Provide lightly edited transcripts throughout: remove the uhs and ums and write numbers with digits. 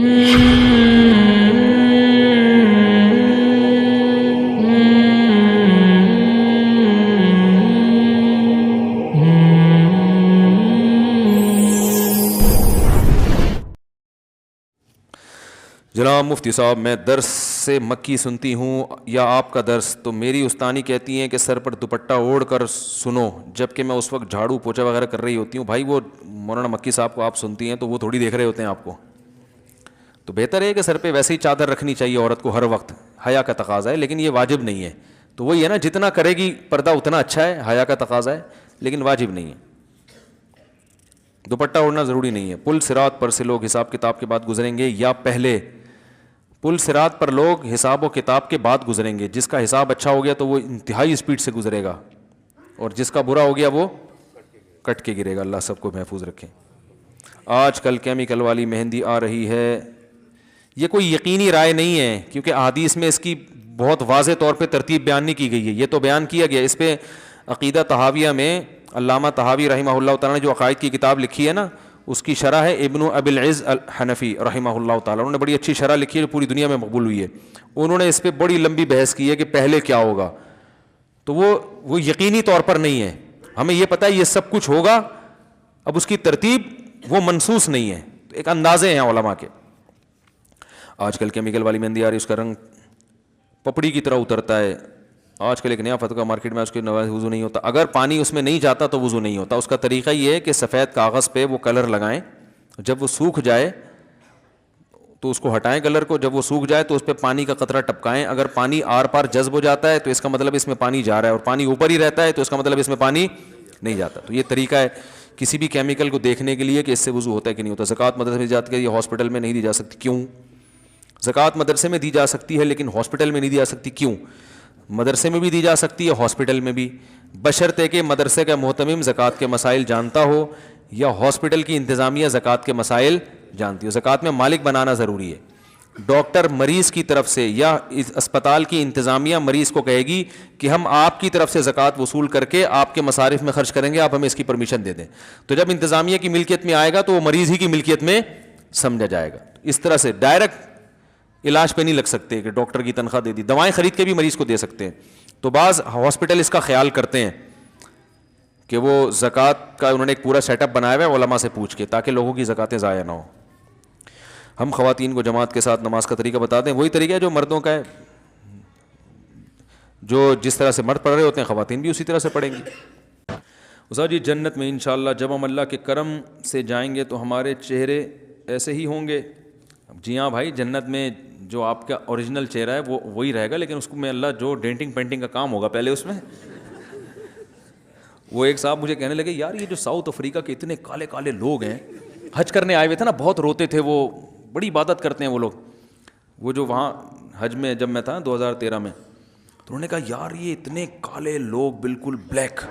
جناب مفتی صاحب، میں درس سے مکی سنتی ہوں یا آپ کا درس، تو میری استانی کہتی ہیں کہ سر پر دوپٹہ اوڑھ کر سنو، جبکہ میں اس وقت جھاڑو پوچھا وغیرہ کر رہی ہوتی ہوں. بھائی وہ مولانا مکی صاحب کو آپ سنتی ہیں تو وہ تھوڑی دیکھ رہے ہوتے ہیں آپ کو. تو بہتر ہے کہ سر پہ ویسے ہی چادر رکھنی چاہیے عورت کو ہر وقت، حیا کا تقاضا ہے، لیکن یہ واجب نہیں ہے. تو وہی ہے نا، جتنا کرے گی پردہ اتنا اچھا ہے، حیا کا تقاضا ہے لیکن واجب نہیں ہے. دوپٹہ اوڑھنا ضروری نہیں ہے. پل صراط پر سے لوگ حساب کتاب کے بعد گزریں گے یا پہلے؟ پل صراط پر لوگ حساب و کتاب کے بعد گزریں گے. جس کا حساب اچھا ہو گیا تو وہ انتہائی اسپیڈ سے گزرے گا، اور جس کا برا ہو گیا وہ کٹ کے گرے گا. اللہ سب کو محفوظ رکھے. آج کل کیمیکل والی مہندی آ رہی ہے، یہ کوئی یقینی رائے نہیں ہے کیونکہ احادیث میں اس کی بہت واضح طور پہ ترتیب بیان نہیں کی گئی ہے. یہ تو بیان کیا گیا، اس پہ عقیدہ طحاویہ میں علامہ طحاوی رحمہ اللہ تعالیٰ نے جو عقائد کی کتاب لکھی ہے نا، اس کی شرح ہے ابن ابی العز الحنفی رحمہ اللہ تعالیٰ. انہوں نے بڑی اچھی شرح لکھی ہے جو پوری دنیا میں مقبول ہوئی ہے. انہوں نے اس پہ بڑی لمبی بحث کی ہے کہ پہلے کیا ہوگا. تو وہ یقینی طور پر نہیں ہے. ہمیں یہ پتہ ہے یہ سب کچھ ہوگا، اب اس کی ترتیب وہ منصوص نہیں ہے. ایک اندازے ہیں علماء کے. آج کل کیمیکل والی مہندی آ رہی ہے، اس کا رنگ پپڑی کی طرح اترتا ہے. آج کل ایک نیا فتویٰ مارکیٹ میں، اس کے نواز وضو نہیں ہوتا. اگر پانی اس میں نہیں جاتا تو وضو نہیں ہوتا. اس کا طریقہ یہ ہے کہ سفید کاغذ پہ وہ کلر لگائیں، جب وہ سوکھ جائے تو اس کو ہٹائیں کلر کو، جب وہ سوکھ جائے تو اس پہ پانی کا قطرہ ٹپکائیں. اگر پانی آر پار جذب ہو جاتا ہے تو اس کا مطلب اس میں پانی جا رہا ہے، اور پانی اوپر ہی رہتا ہے تو اس کا مطلب اس میں پانی نہیں جاتا. تو یہ طریقہ ہے کسی بھی کیمیکل کو دیکھنے کے لیے کہ اس سے وضو ہوتا ہے کہ نہیں ہوتا. زکوٰۃ مدرسے میں دی جاتی ہے، یہ ہاسپٹل میں نہیں دی جا سکتی. کیوں؟ زکوٰۃ مدرسے میں دی جا سکتی ہے لیکن ہاسپٹل میں نہیں دی جا سکتی. کیوں؟ مدرسے میں بھی دی جا سکتی ہے، ہاسپٹل میں بھی، بشرطے کہ مدرسے کا محتمم زکوٰۃ کے مسائل جانتا ہو یا ہاسپٹل کی انتظامیہ زکوٰۃ کے مسائل جانتی ہو. زکوٰۃ میں مالک بنانا ضروری ہے. ڈاکٹر مریض کی طرف سے یا اسپتال کی انتظامیہ مریض کو کہے گی کہ ہم آپ کی طرف سے زکوٰۃ وصول کر کے آپ کے مصارف میں خرچ کریں گے، آپ ہمیں اس کی پرمیشن دے دیں. تو جب انتظامیہ کی ملکیت میں آئے گا تو وہ مریض ہی کی ملکیت میں سمجھا جائے گا. اس طرح سے ڈائریکٹ علاج پہ نہیں لگ سکتے کہ ڈاکٹر کی تنخواہ دے دی. دوائیں خرید کے بھی مریض کو دے سکتے ہیں. تو بعض ہاسپٹل اس کا خیال کرتے ہیں کہ وہ زکوٰۃ کا انہوں نے ایک پورا سیٹ اپ بنایا ہوا ہے علماء سے پوچھ کے، تاکہ لوگوں کی زکوٰتیں ضائع نہ ہوں. ہم خواتین کو جماعت کے ساتھ نماز کا طریقہ بتا دیں. وہی طریقہ ہے جو مردوں کا ہے، جو جس طرح سے مرد پڑھ رہے ہوتے ہیں خواتین بھی اسی طرح سے پڑھیں گی. استاد جی، جنت میں انشاءاللہ جب ہم اللہ کے کرم سے جائیں گے تو ہمارے چہرے ایسے ہی ہوں گے؟ جی ہاں بھائی، جنت میں جو آپ کا اوریجنل چہرہ ہے وہ وہی رہے گا، لیکن اس کو میں اللہ جو ڈینٹنگ پینٹنگ کا کام ہوگا پہلے اس میں. وہ ایک صاحب مجھے کہنے لگے، یار یہ جو ساؤتھ افریقہ کے اتنے کالے کالے لوگ ہیں، حج کرنے آئے ہوئے تھے نا، بہت روتے تھے وہ، بڑی عبادت کرتے ہیں وہ لوگ. وہ جو وہاں حج میں جب میں تھا 2013 میں، تو انہوں نے کہا یار یہ اتنے کالے لوگ بالکل بلیک،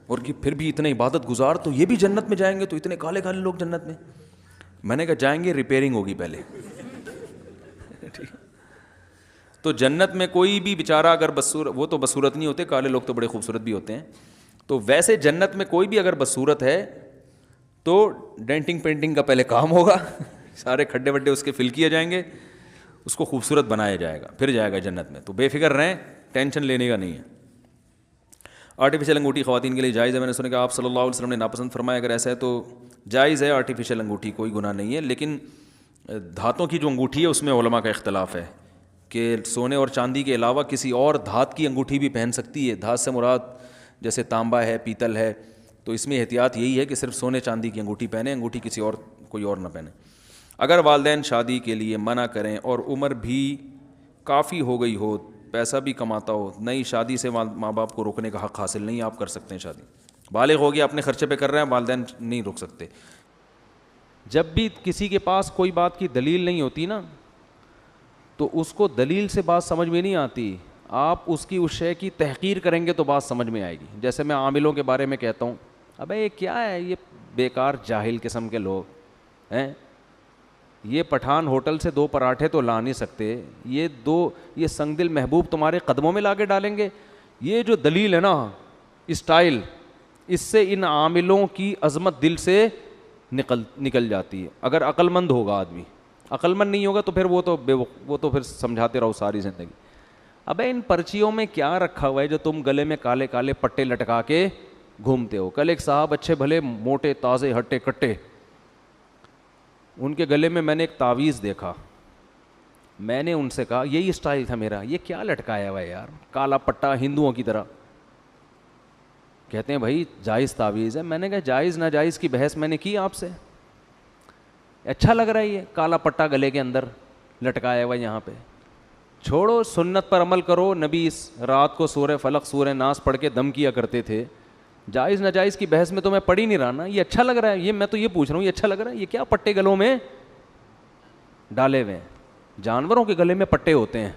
اور پھر بھی اتنے عبادت گزار، تو یہ بھی جنت میں جائیں گے؟ تو اتنے کالے کالے لوگ جنت میں؟ میں نے کہا جائیں گے، ریپیئرنگ ہوگی پہلے. تو جنت میں کوئی بھی بیچارہ اگر بدصورت، وہ تو بدصورت نہیں ہوتے، کالے لوگ تو بڑے خوبصورت بھی ہوتے ہیں. تو ویسے جنت میں کوئی بھی اگر بدصورت ہے تو ڈینٹنگ پینٹنگ کا پہلے کام ہوگا، سارے کھڈے وڈے اس کے فل کیے جائیں گے، اس کو خوبصورت بنایا جائے گا، پھر جائے گا جنت میں. تو بے فکر رہیں، ٹینشن لینے کا نہیں ہے. آرٹیفیشل انگوٹھی خواتین کے لیے جائز ہے؟ میں نے سنا کہ آپ صلی اللہ علیہ وسلم نے ناپسند فرمایا. اگر ایسا ہے تو جائز ہے آرٹیفیشل انگوٹھی، کوئی گناہ نہیں ہے. لیکن دھاتوں کی جو انگوٹھی ہے اس میں علماء کا اختلاف ہے کہ سونے اور چاندی کے علاوہ کسی اور دھات کی انگوٹھی بھی پہن سکتی ہے. دھات سے مراد جیسے تانبا ہے، پیتل ہے. تو اس میں احتیاط یہی ہے کہ صرف سونے چاندی کی انگوٹھی پہنیں، انگوٹھی کسی اور کوئی اور نہ پہنے. اگر والدین شادی کے لیے منع کریں اور عمر بھی کافی ہو گئی ہو، پیسہ بھی کماتا ہو، نئی شادی سے ماں باپ کو روکنے کا حق حاصل نہیں. آپ کر سکتے ہیں شادی، بالغ ہو گیا، اپنے خرچے پہ کر رہے ہیں، والدین نہیں روک سکتے. جب بھی کسی کے پاس کوئی بات کی دلیل نہیں ہوتی نا، تو اس کو دلیل سے بات سمجھ میں نہیں آتی. آپ اس کی اس شے کی تحقیر کریں گے تو بات سمجھ میں آئے گی. جیسے میں عاملوں کے بارے میں کہتا ہوں، ابے یہ کیا ہے، یہ بیکار جاہل قسم کے لوگ ہیں، یہ پٹھان ہوٹل سے 2 پراٹھے تو لا نہیں سکتے، یہ سنگ دل محبوب تمہارے قدموں میں لا کے ڈالیں گے. یہ جو دلیل ہے نا، اسٹائل، اس سے ان عاملوں کی عظمت دل سے نکل جاتی ہے. اگر عقل مند ہوگا آدمی عقل مند نہیں ہوگا تو پھر وہ تو پھر سمجھاتے رہو ساری زندگی. ابے ان پرچیوں میں کیا رکھا ہوا ہے جو تم گلے میں کالے کالے پٹے لٹکا کے گھومتے ہو؟ کل ایک صاحب اچھے بھلے موٹے تازے ہٹے کٹے, ان کے گلے میں نے ایک تعویذ دیکھا. میں نے ان سے کہا, یہی اسٹائل تھا میرا, یہ کیا لٹکایا ہوا ہے یار, کالا پٹا ہندوؤں کی طرح. کہتے ہیں بھائی جائز تعویذ ہے. میں نے کہا جائز ناجائز کی بحث میں نے کی آپ سے, اچھا لگ رہا ہے یہ کالا پٹا گلے کے اندر لٹکایا ہوا یہاں پہ. چھوڑو, سنت پر عمل کرو. نبی رات کو سورہ فلق سورہ ناس پڑھ کے دم کیا کرتے تھے. جائز ناجائز کی بحث میں تو میں پڑھ ہی نہیں رہا نا. یہ اچھا لگ رہا ہے, یہ میں تو یہ پوچھ رہا ہوں, یہ اچھا لگ رہا ہے؟ یہ کیا پٹے گلوں میں ڈالے ہوئے ہیں؟ جانوروں کے گلے میں پٹے ہوتے ہیں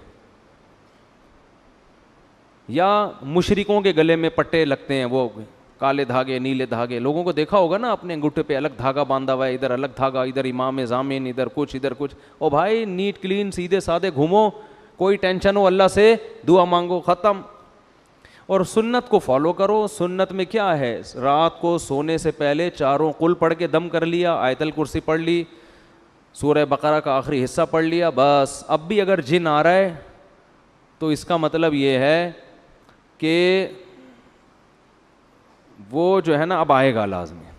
یا مشرکوں کے گلے میں پٹے لگتے ہیں, وہ کالے دھاگے نیلے دھاگے. لوگوں کو دیکھا ہوگا نا اپنے انگوٹھے پہ الگ دھاگا باندھا ہوا ہے, ادھر الگ دھاگا, ادھر امام ضامن, ادھر کچھ ادھر کچھ. او بھائی نیٹ کلین سیدھے سادے گھومو, کوئی ٹینشن ہو اللہ سے دعا مانگو, ختم. اور سنت کو فالو کرو. سنت میں کیا ہے, رات کو سونے سے پہلے چاروں قل پڑھ کے دم کر لیا, آیت الکرسی پڑھ لی, سورہ بقرہ کا آخری حصہ پڑھ لیا, بس. اب بھی اگر جن آ رہا ہے تو اس کا مطلب یہ ہے کہ وہ جو ہے نا اب آئے گا لازمی.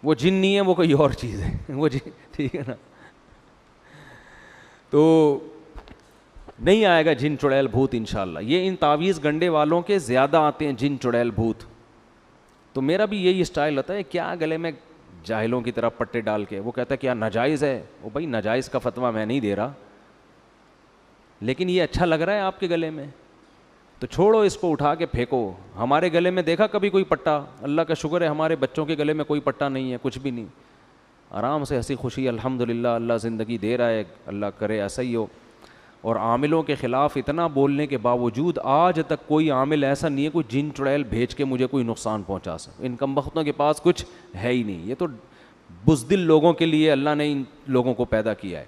وہ جن نہیں ہے, وہ کوئی اور چیز ہے, وہ ٹھیک ہے نا. تو نہیں آئے گا جن چڑیل بھوت انشاءاللہ. یہ ان تعویذ گنڈے والوں کے زیادہ آتے ہیں جن چڑیل بھوت. تو میرا بھی یہی اسٹائل ہوتا ہے, کیا گلے میں جاہلوں کی طرح پٹے ڈال کے. وہ کہتا ہے کیا ناجائز ہے؟ وہ بھائی ناجائز کا فتویٰ میں نہیں دے رہا, لیکن یہ اچھا لگ رہا ہے آپ کے گلے میں تو چھوڑو, اس کو اٹھا کے پھینکو. ہمارے گلے میں دیکھا کبھی کوئی پٹا؟ اللہ کا شکر ہے ہمارے بچوں کے گلے میں کوئی پٹا نہیں ہے, کچھ بھی نہیں. آرام سے ہنسی خوشی الحمدللہ, اللہ زندگی دے رہا ہے, اللہ کرے ایسا ہی ہو. اور عاملوں کے خلاف اتنا بولنے کے باوجود آج تک کوئی عامل ایسا نہیں ہے کوئی جن چڑیل بھیج کے مجھے کوئی نقصان پہنچا سکے. ان کمبختوں کے پاس کچھ ہے ہی نہیں. یہ تو بزدل لوگوں کے لیے اللہ نے ان لوگوں کو پیدا کیا ہے.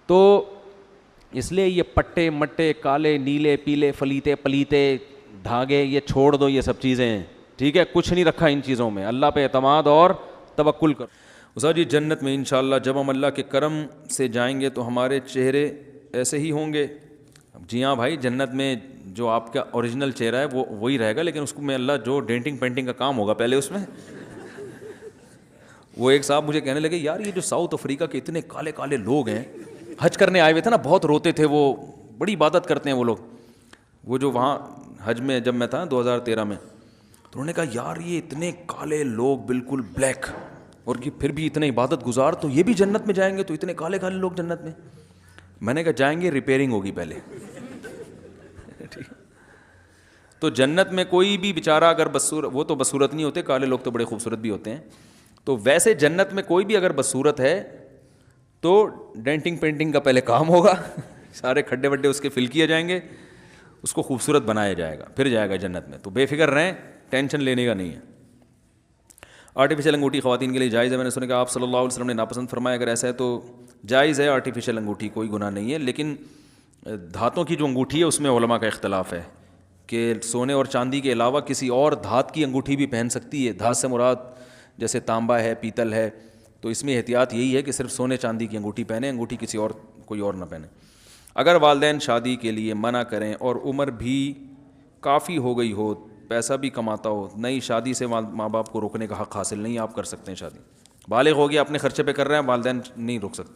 تو اس لیے یہ پٹے مٹے کالے نیلے پیلے فلیتے پلیتے دھاگے یہ چھوڑ دو, یہ سب چیزیں ہیں, ٹھیک ہے؟ کچھ نہیں رکھا ان چیزوں میں. اللہ پہ اعتماد اور توکل کرو. استاد جی جنت میں انشاءاللہ جب ہم اللہ کے کرم سے جائیں گے تو ہمارے چہرے ایسے ہی ہوں گے؟ جی ہاں بھائی, جنت میں جو آپ کا اوریجنل چہرہ ہے وہ وہی رہے گا, لیکن اس کو میں اللہ جو ڈینٹنگ پینٹنگ کا کام ہوگا پہلے اس میں. وہ ایک صاحب مجھے کہنے لگے یار یہ جو ساؤتھ افریقہ کے اتنے کالے کالے لوگ ہیں, حج کرنے آئے ہوئے تھے نا, بہت روتے تھے وہ, بڑی عبادت کرتے ہیں وہ لوگ. وہ جو وہاں حج میں جب میں تھا 2013 میں, تو انہوں نے کہا یار یہ اتنے کالے لوگ بالکل بلیک, اور پھر بھی اتنے عبادت گزار, تو یہ بھی جنت میں جائیں گے؟ تو اتنے کالے کالے لوگ جنت میں. میں نے کہا جائیں گے, ریپیئرنگ ہوگی پہلے. تو جنت میں کوئی بھی بیچارہ اگر وہ تو بدصورت نہیں ہوتے, کالے لوگ تو بڑے خوبصورت بھی ہوتے ہیں. تو ویسے جنت میں کوئی بھی اگر بدصورت ہے تو ڈینٹنگ پینٹنگ کا پہلے کام ہوگا, سارے کھڈے وڈے اس کے فل کیے جائیں گے, اس کو خوبصورت بنایا جائے گا, پھر جائے گا جنت میں. تو بے فکر رہیں, ٹینشن لینے کا نہیں ہے. آرٹیفیشل انگوٹھی خواتین کے لیے جائز ہے؟ میں نے سنا کہ آپ صلی اللہ علیہ وسلم نے ناپسند فرمایا. اگر ایسا ہے تو جائز ہے آرٹیفیشل انگوٹھی, کوئی گناہ نہیں ہے. لیکن دھاتوں کی جو انگوٹھی ہے اس میں علماء کا اختلاف ہے کہ سونے اور چاندی کے علاوہ کسی اور دھات کی انگوٹھی بھی پہن سکتی ہے. دھات سے مراد جیسے تانبا ہے, پیتل ہے, تو اس میں احتیاط یہی ہے کہ صرف سونے چاندی کی انگوٹھی پہنیں, انگوٹھی کسی اور کوئی اور نہ پہنے. اگر والدین شادی کے لیے منع کریں اور عمر بھی کافی ہو گئی ہو, پیسہ بھی کماتا ہو, نئی شادی سے ماں باپ کو روکنے کا حق حاصل نہیں, آپ کر سکتے ہیں شادی. بالغ ہو گیا, اپنے خرچے پہ کر رہے ہیں, والدین نہیں روک سکتے.